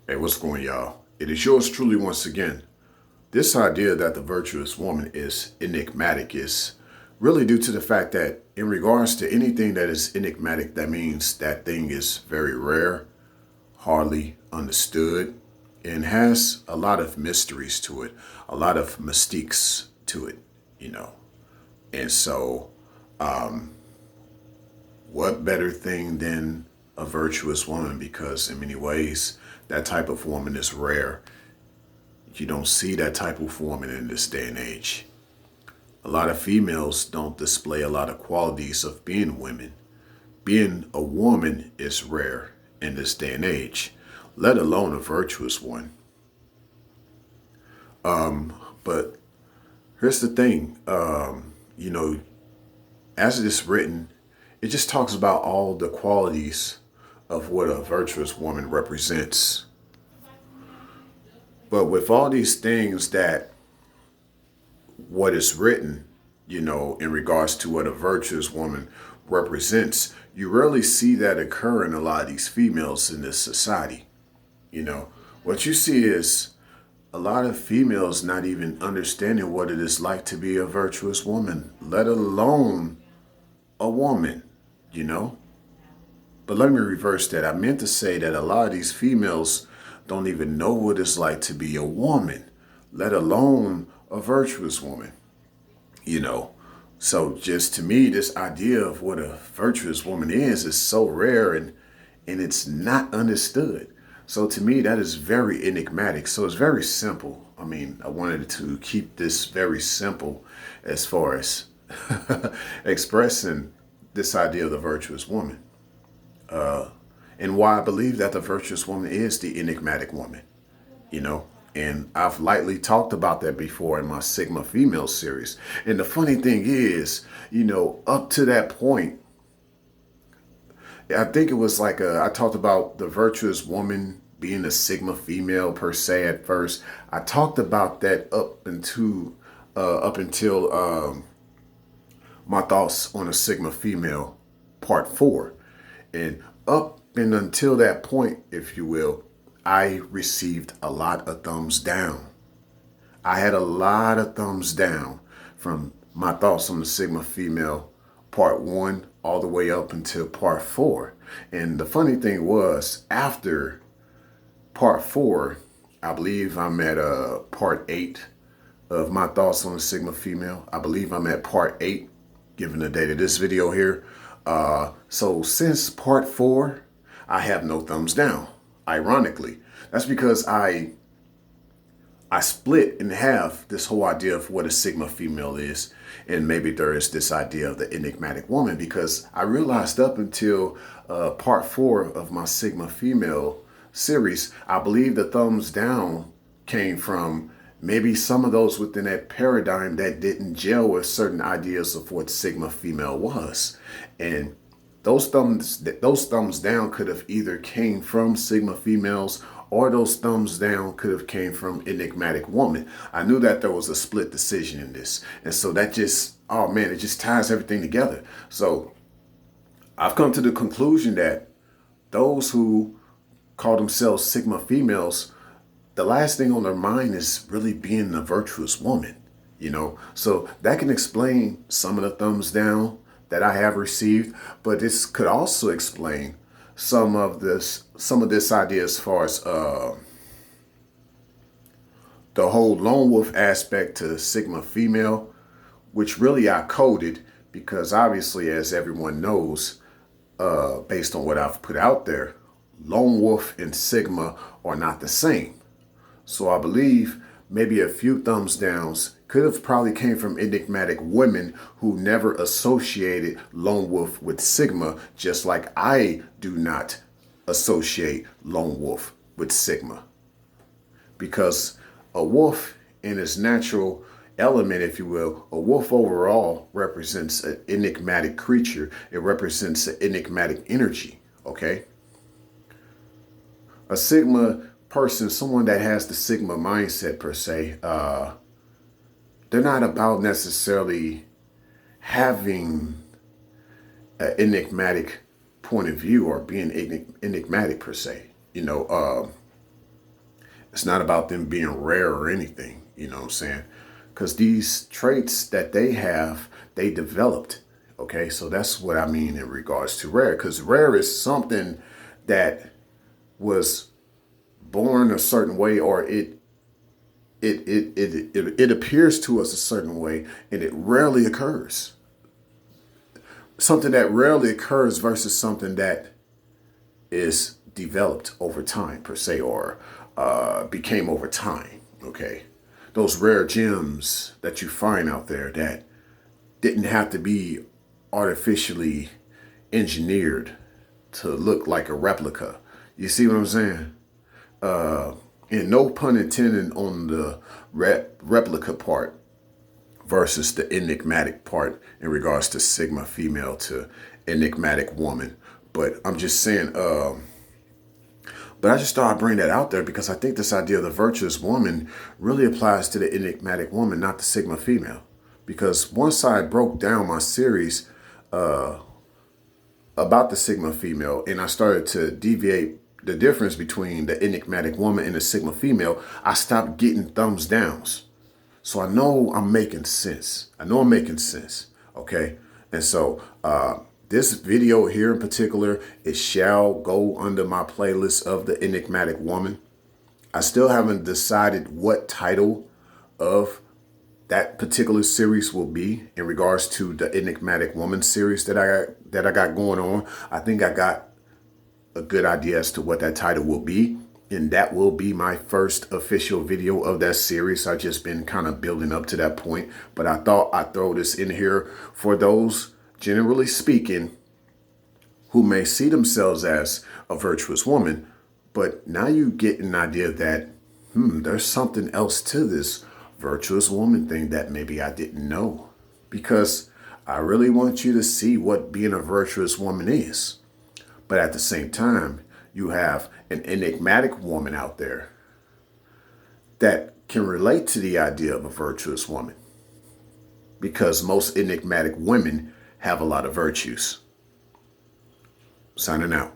Hey, what's going, y'all? It is yours truly once again. This idea that the virtuous woman is enigmatic is really due to the fact that, in regards to anything that is enigmatic, that means that thing is very rare, hardly understood, and has a lot of mysteries to it, a lot of mystiques to it, you know. And so, what better thing than a virtuous woman? Because, in many ways, that type of woman is rare. You don't see that type of woman in this day and age. A lot of females don't display a lot of qualities of being women. Being a woman is rare in this day and age, let alone a virtuous one. But here's the thing, you know, as it is written, it just talks about all the qualities of what a virtuous woman represents. But with all these things that what is written, in regards to what a virtuous woman represents, you rarely see that occur in a lot of these females in this society. You know, what you see is a lot of females not even understanding what it is like to be a virtuous woman, let alone a woman, you know? But let me reverse that. I meant to say that a lot of these females don't even know what it's like to be a woman, let alone a virtuous woman. you know. So just to me, this idea of what a virtuous woman is so rare and it's not understood. So to me, that is very enigmatic. So it's very simple. I mean, I wanted to keep this very simple as far as expressing this idea of the virtuous woman. And why I believe that the virtuous woman is the enigmatic woman, you know. And I've lightly talked about that before in my Sigma Female series. And the funny thing is, up to that point, I think it was like I talked about the virtuous woman being a Sigma female per se at first. I talked about that up until my thoughts on a Sigma female part 4. And up and until that point, if you will, I received a lot of thumbs down. I had a lot of thumbs down from my thoughts on the Sigma female part 1 all the way up until part 4. And the funny thing was, after part 4, I believe I'm at part 8 of my thoughts on the Sigma female. I believe I'm at part 8, given the date of this video here. So since part 4, I have no thumbs down. Ironically, that's because I split in half this whole idea of what a Sigma female is, and maybe there is this idea of the enigmatic woman, because I realized up until part 4 of my Sigma female series, I believe the thumbs down came from maybe some of those within that paradigm that didn't gel with certain ideas of what Sigma female was. And those thumbs down could have either came from Sigma females, or those thumbs down could have came from enigmatic woman. I knew that there was a split decision in this. And so that just, oh man, it just ties everything together. So I've come to the conclusion that those who call themselves Sigma females, the last thing on their mind is really being a virtuous woman. So that can explain some of the thumbs down that I have received, but this could also explain some of this idea as far as the whole lone wolf aspect to Sigma female, which really I coded because obviously, as everyone knows, based on what I've put out there, lone wolf and Sigma are not the same. So I believe maybe a few thumbs downs could have probably came from enigmatic women who never associated lone wolf with Sigma, just like I do not associate lone wolf with Sigma. Because a wolf in its natural element, if you will, a wolf overall represents an enigmatic creature. It represents an enigmatic energy, okay? A Sigma person, someone that has the Sigma mindset per se, they're not about necessarily having an enigmatic point of view or being enigmatic per se. It's not about them being rare or anything, you know what I'm saying? Because these traits that they have, they developed. Okay, so that's what I mean in regards to rare. Because rare is something that was born a certain way, or it appears to us a certain way, and it rarely occurs. Something that rarely occurs versus something that is developed over time per se, or became over time. Okay, those rare gems that you find out there that didn't have to be artificially engineered to look like a replica. You see what I'm saying? And no pun intended on the replica part versus the enigmatic part in regards to Sigma female to enigmatic woman. But I'm just saying, but I just thought I'd bring that out there because I think this idea of the virtuous woman really applies to the enigmatic woman, not the Sigma female. Because once I broke down my series about the Sigma female and I started to deviate the difference between the enigmatic woman and the Sigma female, I stopped getting thumbs downs. So I know I'm making sense. I know I'm making sense. Okay. And so this video here in particular, it shall go under my playlist of the enigmatic woman. I still haven't decided what title of that particular series will be in regards to the enigmatic woman series that I got going on. I think I got a good idea as to what that title will be. And that will be my first official video of that series. I've just been kind of building up to that point. But I thought I'd throw this in here for those, generally speaking, who may see themselves as a virtuous woman. But now you get an idea that, there's something else to this virtuous woman thing that maybe I didn't know. Because I really want you to see what being a virtuous woman is. But at the same time, you have an enigmatic woman out there that can relate to the idea of a virtuous woman. Because most enigmatic women have a lot of virtues. Signing out.